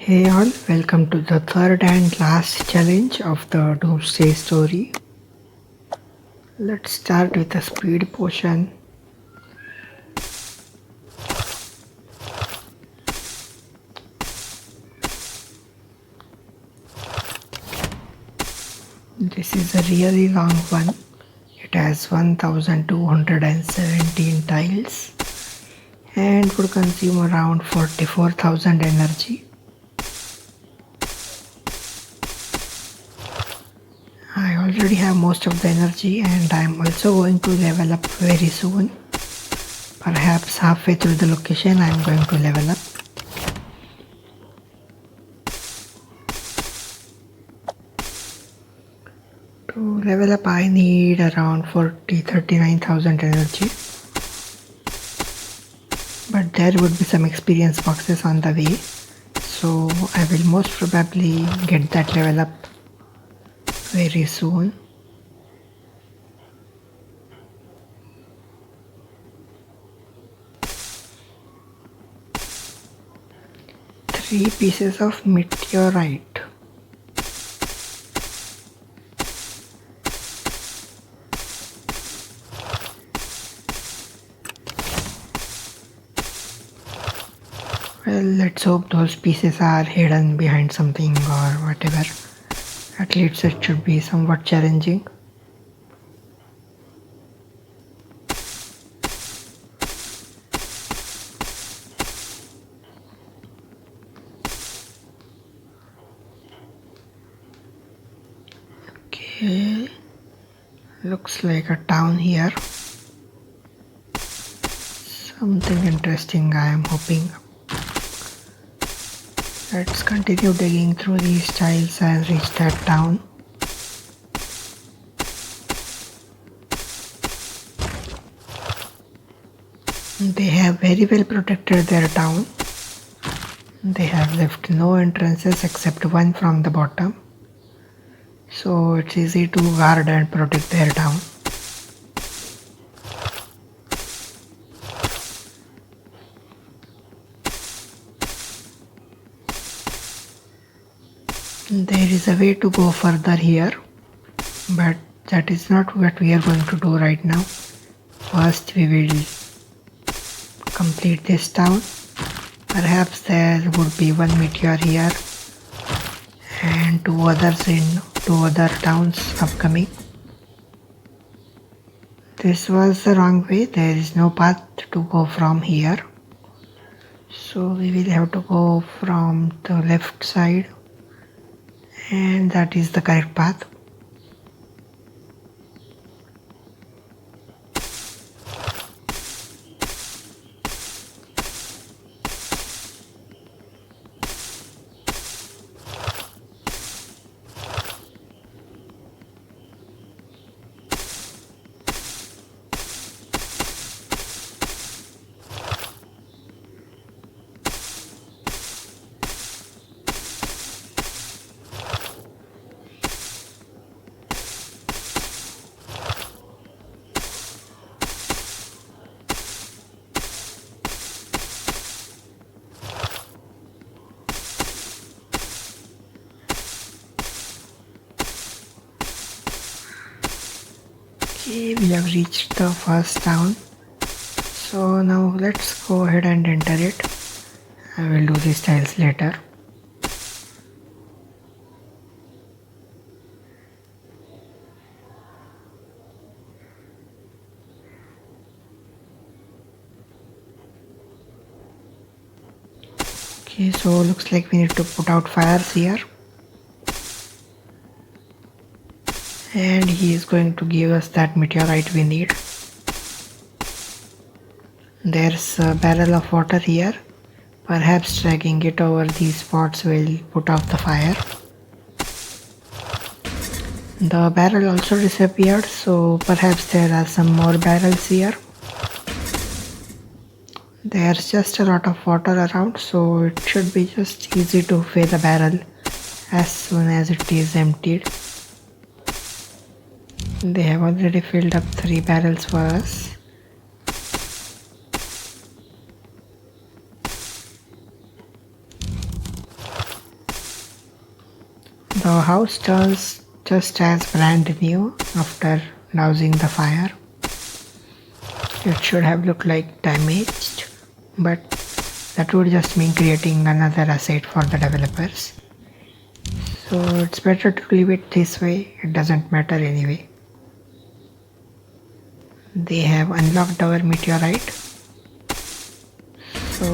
Hey all, welcome to the third and last challenge of the Doomsday story. Let's start with a speed potion. This is a really long one. It has 1217 tiles and would consume around 44,000 energy. I already have most of the energy and I am also going to level up very soon. Perhaps halfway through the location I am going to level up. To level up I need around 39,000 energy. But there would be some experience boxes on the way. So I will most probably get that level up very soon. Three pieces of meteorite. Well, let's hope those pieces are hidden behind something or whatever. At least it should be somewhat challenging. Okay, looks like a town here. Something interesting, I am hoping. Let's continue digging through these tiles and reach that town. They have very well protected their town. They have left no entrances except one from the bottom. So it's easy to guard and protect their town. There is a way to go further here, but that is not what we are going to do right now. First we will complete this town. Perhaps there would be one meteor here and two others in two other towns upcoming. This was the wrong way. There is no path to go from here. So we will have to go from the left side, and that is the correct path. Okay, we have reached the first town. So now let's go ahead and enter it. I will do these tiles later. Okay, so looks like we need to put out fires here. And he is going to give us that meteorite we need. There's a barrel of water here. Perhaps dragging it over these spots will put out the fire. The barrel also disappeared, so perhaps there are some more barrels here. There's just a lot of water around, so it should be just easy to fill the barrel as soon as it is emptied. They have already filled up 3 barrels for us. The house turns just as brand new after dousing the fire. It should have looked like damaged, but that would just mean creating another asset for the developers. So it's better to leave it this way, it doesn't matter anyway. They have unlocked our meteorite. So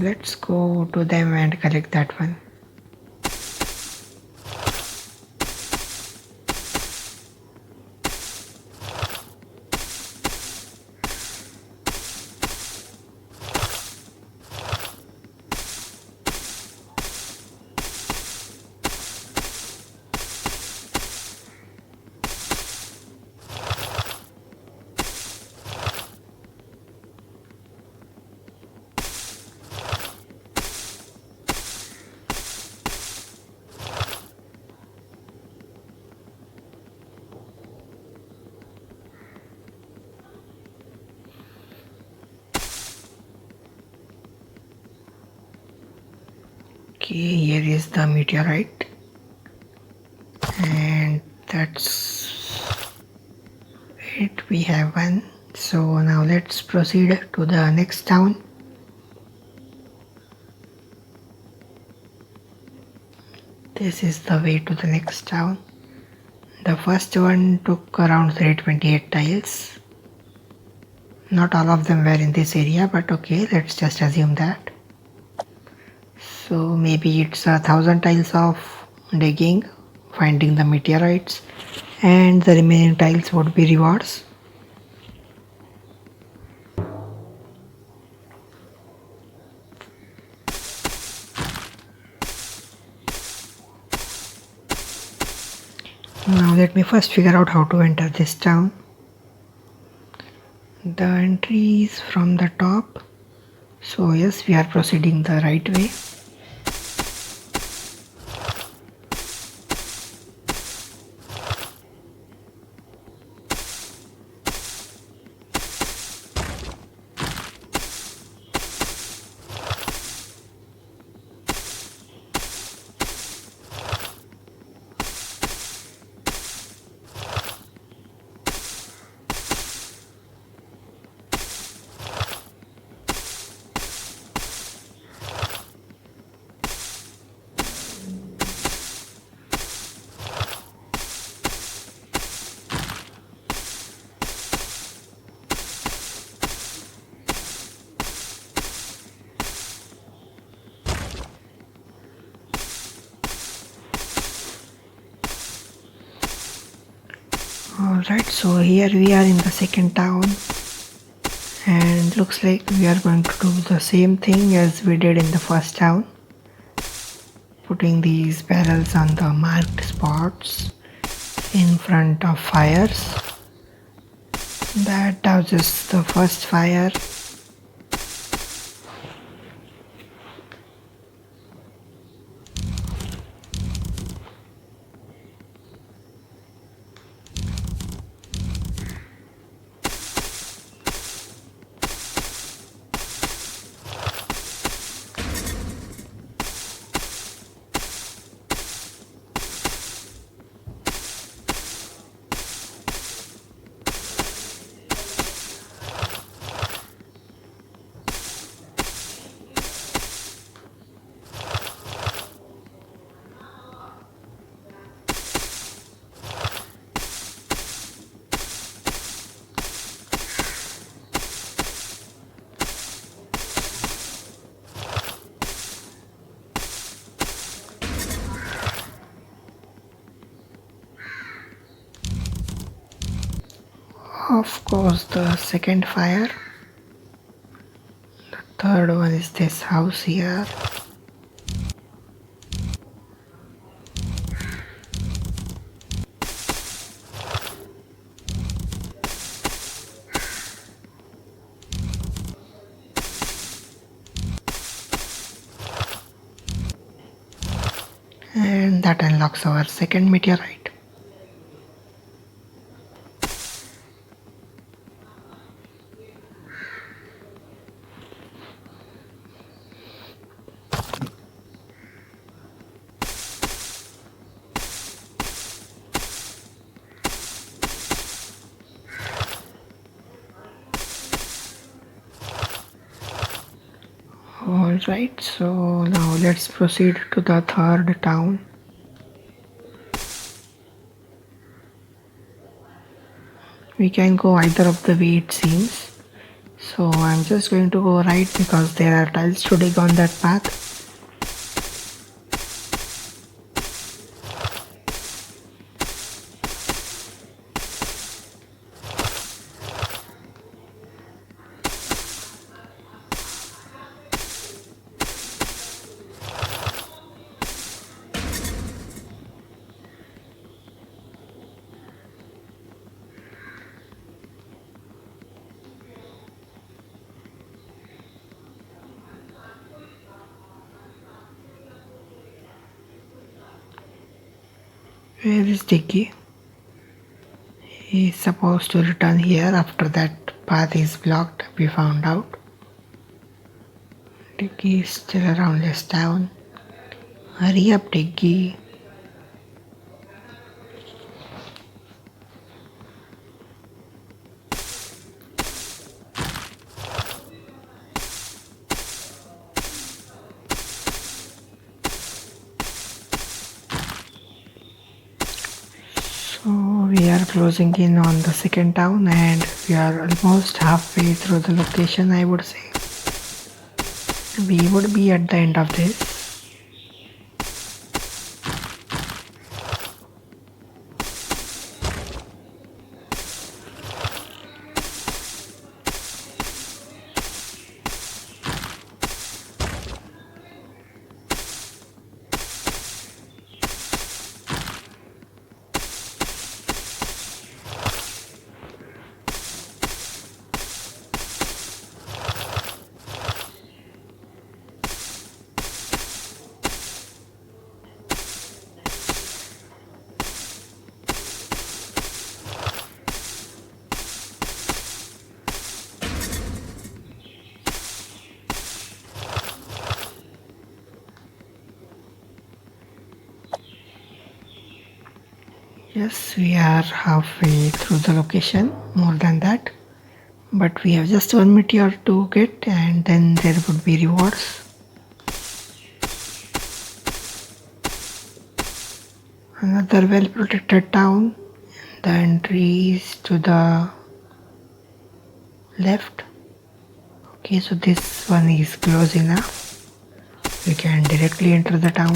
let's go to them and collect that one. Okay, here is the meteorite, and that's it. We have one. So now let's proceed to the next town. This is the way to the next town. The first one took around 328 tiles. Not all of them were in this area, but okay, let's just assume that. So maybe it's 1,000 tiles of digging, finding the meteorites, and the remaining tiles would be rewards. Now let me first figure out how to enter this town. The entry is from the top. So yes, we are proceeding the right way. Alright, so here we are in the second town, and looks like we are going to do the same thing as we did in the first town, putting these barrels on the marked spots in front of fires. That douses the first fire. Of course, the second fire. The third one is this house here. And that unlocks our second meteorite. Alright, so now let's proceed to the third town. We can go either of the way it seems. So I'm just going to go right because there are tiles to dig on that path. Where is Diggy? He is supposed to return here after that path is blocked, we found out. Diggy is still around this town. Hurry up, Diggy. So we are closing in on the second town and we are almost halfway through the location, I would say. We would be at the end of this. Yes, we are halfway through the location, more than that. But we have just one meteor to get and then there would be rewards. Another well protected town. The entry is to the left. Okay, so this one is close enough. We can directly enter the town.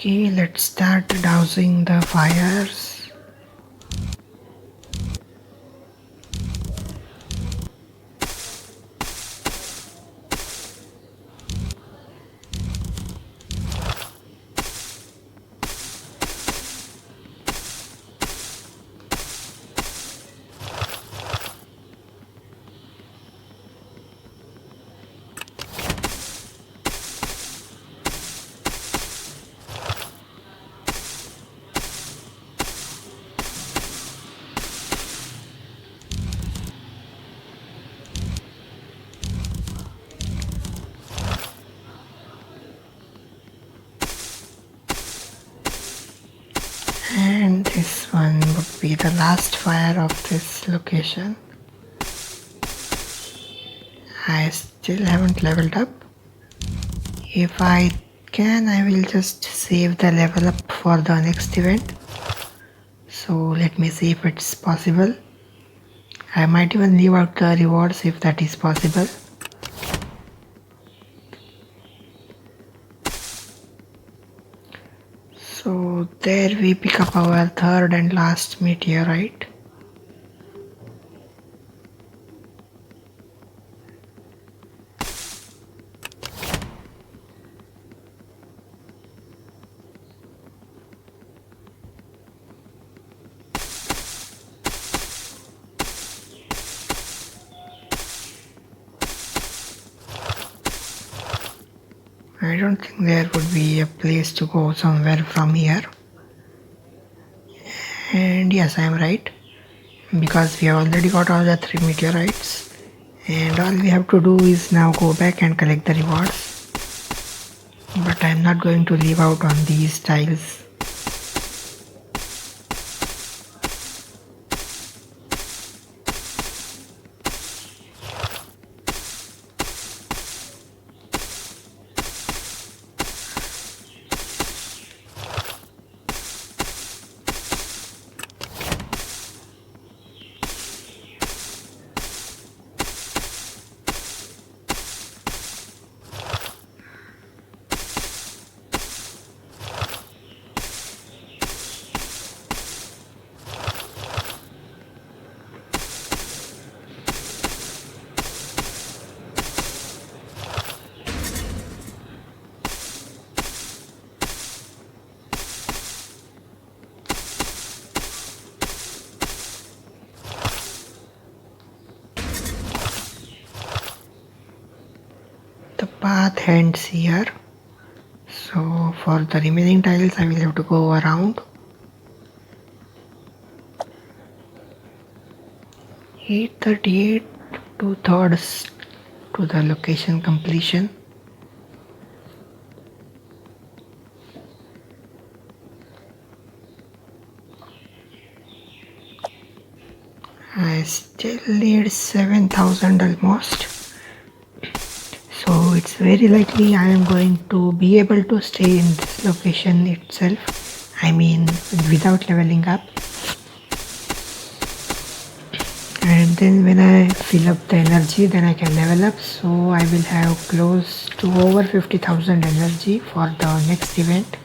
Okay, let's start dousing the fires. And this one would be the last fire of this location. I still haven't leveled up. If I can, I will just save the level up for the next event. So let me see if it's possible. I might even leave out the rewards if that is possible. So there we pick up our third and last meteorite. I don't think there would be a place to go somewhere from here. And yes, I am right, because we have already got all the 3 meteorites, and all we have to do is now go back and collect the rewards. But I am not going to leave out on these tiles. The path ends here, so for the remaining tiles I will have to go around. 8:38, 2/3 to the location completion. I still need 7,000 almost. So it's very likely I am going to be able to stay in this location itself. I mean without leveling up. And then when I fill up the energy, then I can level up. So I will have close to over 50,000 energy for the next event.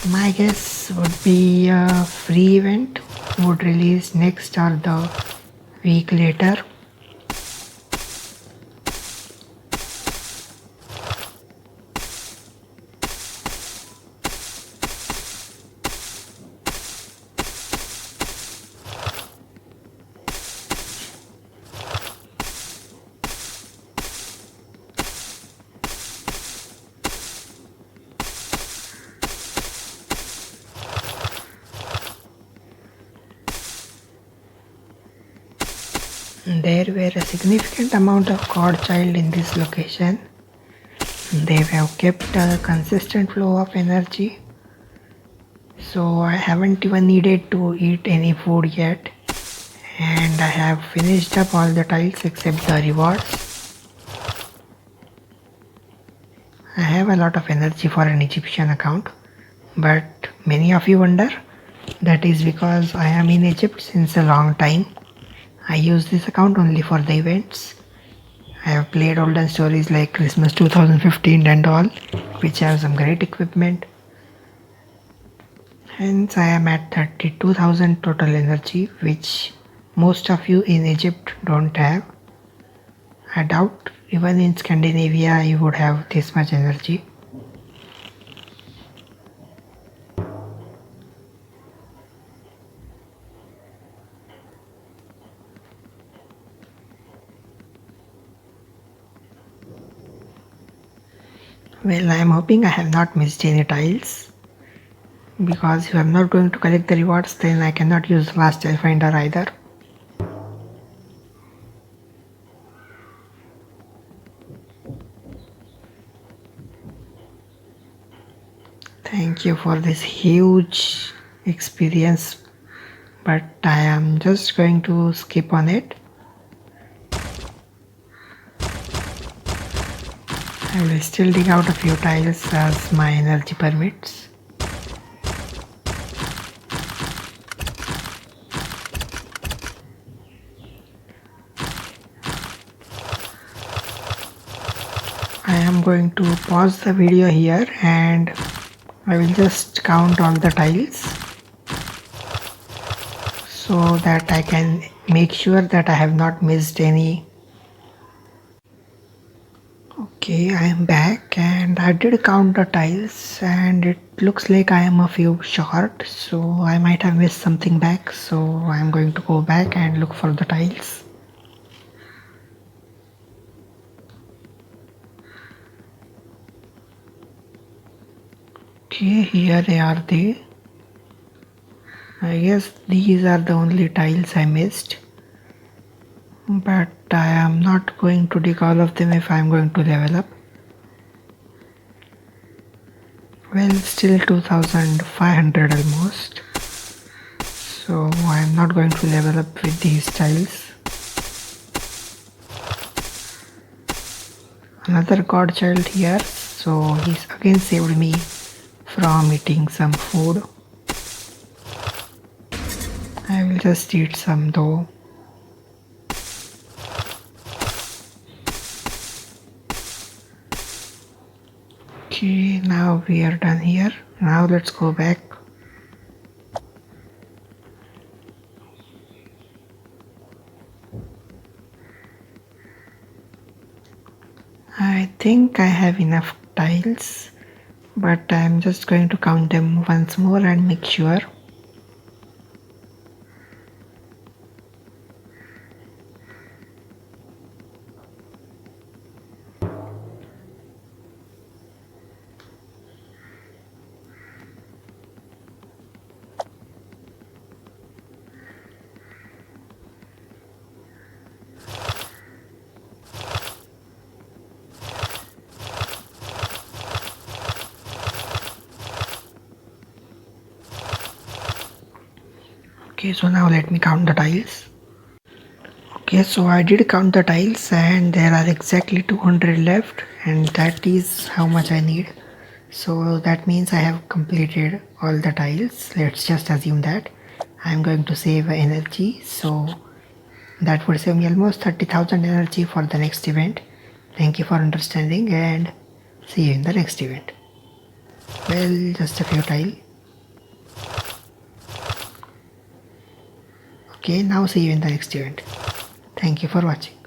My guess would be a free event would release next or the week later. There were a significant amount of god child in this location. They have kept a consistent flow of energy, so I haven't even needed to eat any food yet, and I have finished up all the tiles except the rewards. I have a lot of energy for an Egyptian account, but many of you wonder, that is because I am in Egypt since a long time. I use this account only for the events. I have played olden stories like Christmas 2015 and all, which have some great equipment. Hence I am at 32,000 total energy, which most of you in Egypt don't have. I doubt even in Scandinavia you would have this much energy. Well, I am hoping I have not missed any tiles, because if I am not going to collect the rewards, then I cannot use last tile finder either. Thank you for this huge experience, but I am just going to skip on it. I will still dig out a few tiles as my energy permits. I am going to pause the video here and I will just count all the tiles so that I can make sure that I have not missed any. Okay, I am back and I did count the tiles and it looks like I am a few short, so I might have missed something back, so I am going to go back and look for the tiles. Okay, here are they. I guess these are the only tiles I missed. But I am not going to dig all of them if I am going to level up. Well, still 2500 almost. So I am not going to level up with these tiles. Another godchild here, so he's again saved me from eating some food. I will just eat some though. Okay, now we are done here. Now let's go back. I think I have enough tiles, but I'm just going to count them once more and make sure. Okay, so now let me count the tiles. Okay, so I did count the tiles and there are exactly 200 left, and that is how much I need. So that means I have completed all the tiles. Let's just assume that. I'm going to save energy, so that would save me almost 30,000 energy for the next event. Thank you for understanding and see you in the next event. Well, just a few tiles. Okay, now see you in the next event. Thank you for watching.